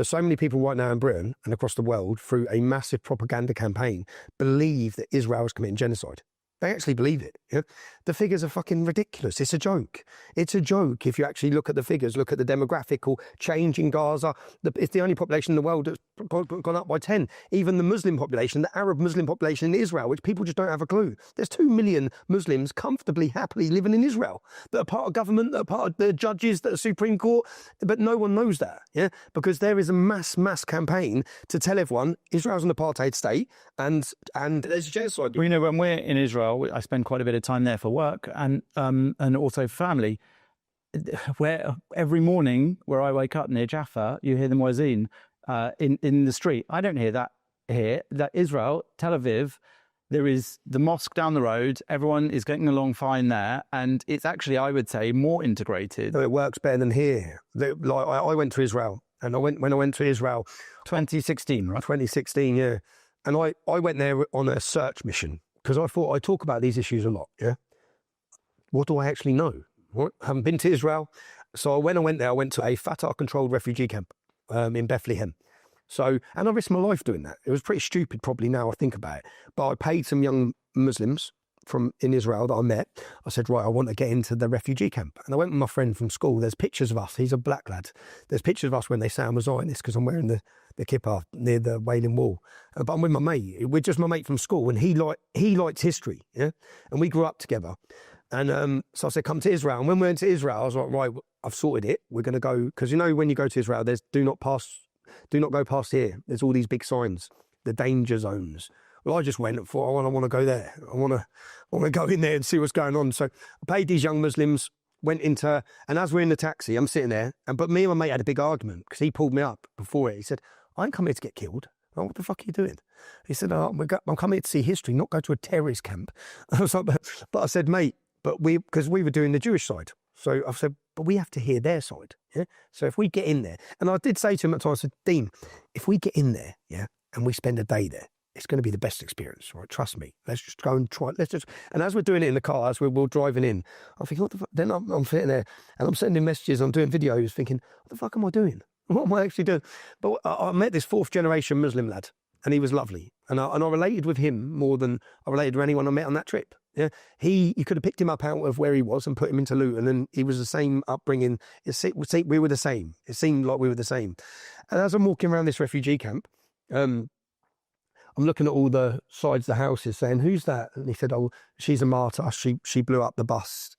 So many people right now in Britain and across the world, through a massive propaganda campaign, believe that Israel is committing genocide. They actually believe it. Yeah? The figures are fucking ridiculous. It's a joke. It's a joke if you actually look at the figures, look at the demographical change in Gaza. It's the only population in the world that's gone up by 10. Even the Muslim population, the Arab Muslim population in Israel, which people just don't have a clue. There's 2 million Muslims comfortably, happily living in Israel that are part of government, that are part of the judges, that are Supreme Court, but no one knows that, yeah? Because there is a mass campaign to tell everyone Israel's an apartheid state and there's genocide. Well, you know, when we're in Israel, I spend quite a bit of time there for work and also family, where every morning where I wake up near Jaffa, you hear the muezzin in the street. I don't hear that here. That Israel, Tel Aviv, there is the mosque down the road. Everyone is getting along fine there. And it's actually, I would say, more integrated. No, it works better than here. I went to Israel, and when I went to Israel... 2016, right? 2016, yeah. And I went there on a search mission, because I thought I talk about these issues a lot, yeah? What do I actually know? I haven't been to Israel. So when I went there, I went to a Fatah-controlled refugee camp in Bethlehem. So, and I risked my life doing that. It was pretty stupid probably now I think about it. But I paid some young Muslims in Israel that I met. I said, right, I want to get into the refugee camp. And I went with my friend from school. There's pictures of us. He's a black lad. There's pictures of us when they say I'm a Zionist because I'm wearing the kippah near the Wailing Wall. But I'm with my mate. We're just my mate from school, and he likes history, yeah? And we grew up together. And so I said, come to Israel. And when we went to Israel, I was like, right, I've sorted it. We're going to go, because you know when you go to Israel, there's do not go past here. There's all these big signs, the danger zones. Well, I just went and thought, I want to go there. I want to go in there and see what's going on. So I paid these young Muslims, went into, and as we're in the taxi, I'm sitting there, but me and my mate had a big argument because he pulled me up before it. He said, I ain't come here to get killed. Oh, what the fuck are you doing? He said, I'm coming here to see history, not go to a terrorist camp. I was like, but I said, mate, because we were doing the Jewish side. So I said, but we have to hear their side. Yeah. So if we get in there, and I did say to him at times, I said, Dean, if we get in there, yeah, and we spend a day there, it's going to be the best experience, right? Trust me. Let's just go and try it. And as we're doing it in the car, as we're driving in, I'm thinking, what the fuck? Then I'm sitting there and I'm sending messages, I'm doing videos thinking, what the fuck am I doing? What am I actually doing? But I met this 4th generation Muslim lad, and he was lovely. And I related with him more than I related with anyone I met on that trip. Yeah, you could have picked him up out of where he was and put him into Luton, and he was the same upbringing. We were the same. It seemed like we were the same. And as I'm walking around this refugee camp, I'm looking at all the sides of the houses, saying, "Who's that?" And he said, "Oh, she's a martyr. She blew up the bus."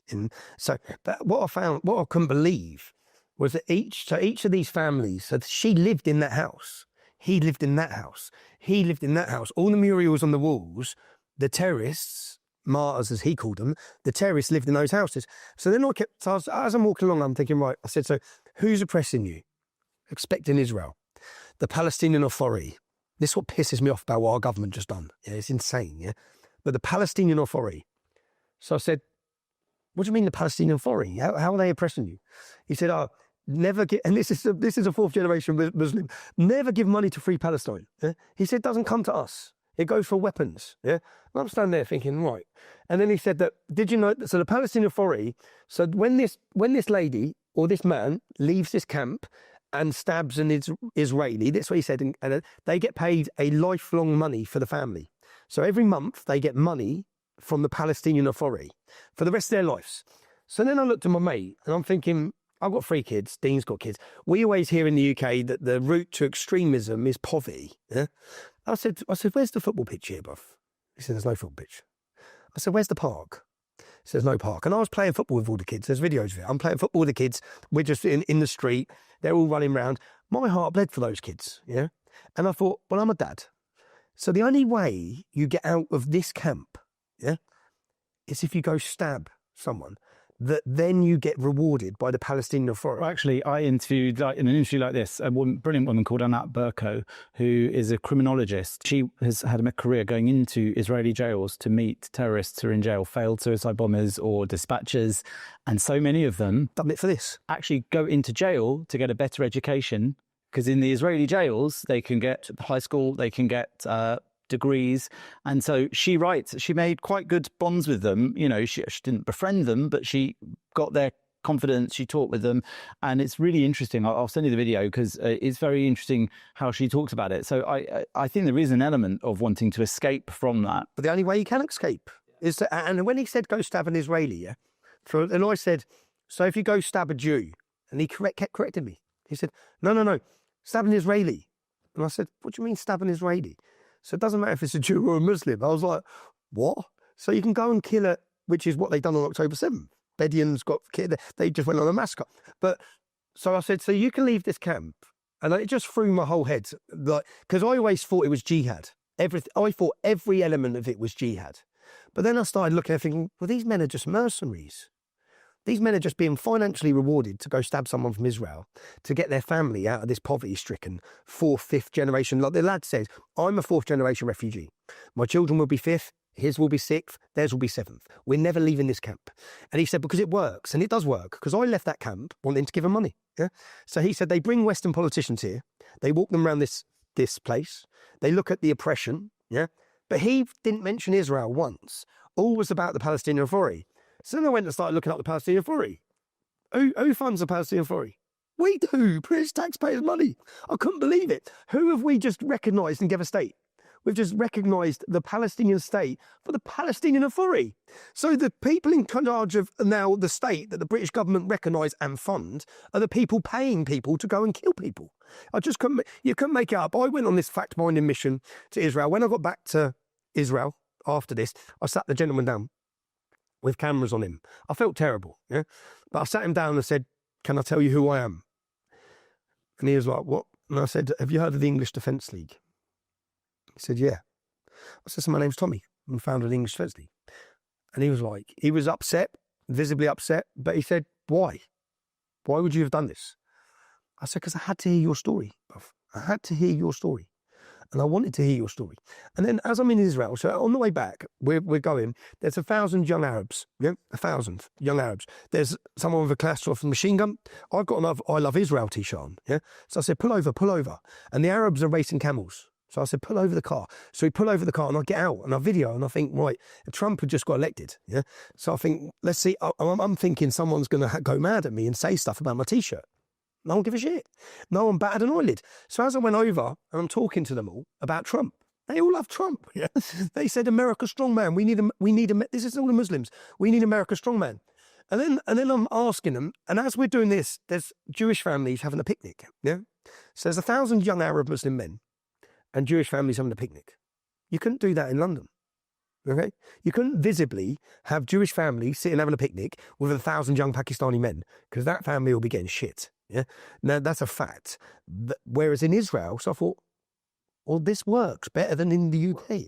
But what I couldn't believe was that each of these families, so she lived in that house. He lived in that house. He lived in that house. All the murals on the walls, the terrorists, martyrs as he called them, the terrorists lived in those houses. So then as I'm walking along, I'm thinking, right, I said, so who's oppressing you? Expecting Israel. The Palestinian Authority. This is what pisses me off about what our government just done. Yeah, it's insane, yeah? But the Palestinian Authority. So I said, what do you mean the Palestinian Authority? How are they oppressing you? He said, never give, and this is a 4th generation Muslim, never give money to Free Palestine. Yeah? He said, it doesn't come to us. It goes for weapons. Yeah. And I'm standing there thinking, right. And then he said that, did you know, so the Palestinian Authority, so when this lady or this man leaves this camp and stabs an Israeli, that's what he said, and they get paid a lifelong money for the family. So every month they get money from the Palestinian Authority for the rest of their lives. So then I looked at my mate and I'm thinking, I've got 3 kids, Dean's got kids. We always hear in the UK that the route to extremism is poverty. Yeah? I said, where's the football pitch here, bruv? He said, there's no football pitch. I said, where's the park? He said, there's no park. And I was playing football with all the kids. There's videos of it. I'm playing football with the kids. We're just in the street. They're all running around. My heart bled for those kids, yeah? And I thought, well, I'm a dad. So the only way you get out of this camp, yeah, is if you go stab someone, that then you get rewarded by the Palestinian Authority. Well, actually, I interviewed, in an interview like this, a brilliant woman called Anat Burko, who is a criminologist. She has had a career going into Israeli jails to meet terrorists who are in jail, failed suicide bombers or dispatchers, and so many of them done it for this. Actually go into jail to get a better education, because in the Israeli jails, they can get high school, they can get degrees. And so she writes, she made quite good bonds with them. You know, she didn't befriend them, but she got their confidence. She talked with them, and it's really interesting. I'll send you the video because it's very interesting how she talks about it. So I think there is an element of wanting to escape from that. But the only way you can escape is to, and when he said go stab an Israeli, yeah, and I said, so if you go stab a Jew, and he kept correcting me. He said, no, stab an Israeli. And I said, what do you mean stab an Israeli? So it doesn't matter if it's a Jew or a Muslim. I was like, what? So you can go and kill it, which is what they done on October 7th. Bedouins got killed. They just went on a massacre. But so I said, so you can leave this camp. And it just threw my whole head. Like, because I always thought it was jihad. I thought every element of it was jihad. But then I started looking and thinking, well, these men are just mercenaries. These men are just being financially rewarded to go stab someone from Israel to get their family out of this poverty-stricken 4th, 5th generation. Like the lad says, I'm a 4th generation refugee. My children will be 5th, his will be 6th, theirs will be 7th. We're never leaving this camp. And he said, because it works, and it does work, because I left that camp wanting to give them money. Yeah. So he said, they bring Western politicians here, they walk them around this place, they look at the oppression, yeah. But he didn't mention Israel once. All was about the Palestinian Authority. So then I went and started looking up the Palestinian Authority. Who funds the Palestinian Authority? We do, British taxpayers' money. I couldn't believe it. Who have we just recognised and give a state? We've just recognised the Palestinian state for the Palestinian Authority. So the people in charge of now the state that the British government recognise and fund are the people paying people to go and kill people. You couldn't make it up. I went on this fact-finding mission to Israel. When I got back to Israel after this, I sat the gentleman down with cameras on him. I felt terrible, yeah? But I sat him down and said, can I tell you who I am? And he was like, what? And I said, have you heard of the English Defence League? He said, yeah. I said, so my name's Tommy. I'm founder of the English Defence League. And he was like, he was upset, visibly upset, but he said, why? Why would you have done this? I said, because I had to hear your story, bruv. I had to hear your story. And I wanted to hear your story. And then as I'm in Israel, so on the way back, we're going, there's 1,000 young Arabs, yeah? 1,000 young Arabs. There's someone with a Kalashnikov machine gun. I've got an I Love Israel t-shirt on, yeah? So I said, pull over. And the Arabs are racing camels. So I said, pull over the car. So we pull over the car and I get out and I video and I think, right, Trump had just got elected, yeah? So I think, let's see, I'm thinking someone's going to go mad at me and say stuff about my t-shirt. No one give a shit. No one batted an eyelid. So as I went over and I'm talking to them all about Trump, they all love Trump. Yeah? They said, America strongman. We need this is all the Muslims. We need America strongman. And then I'm asking them, and as we're doing this, there's Jewish families having a picnic. Yeah. So there's 1,000 young Arab Muslim men and Jewish families having a picnic. You couldn't do that in London. Okay? You couldn't visibly have Jewish families sitting having a picnic with 1,000 young Pakistani men, because that family will be getting shit. Yeah. Now that's a fact. Whereas in Israel, so I thought, well, this works better than in the UK.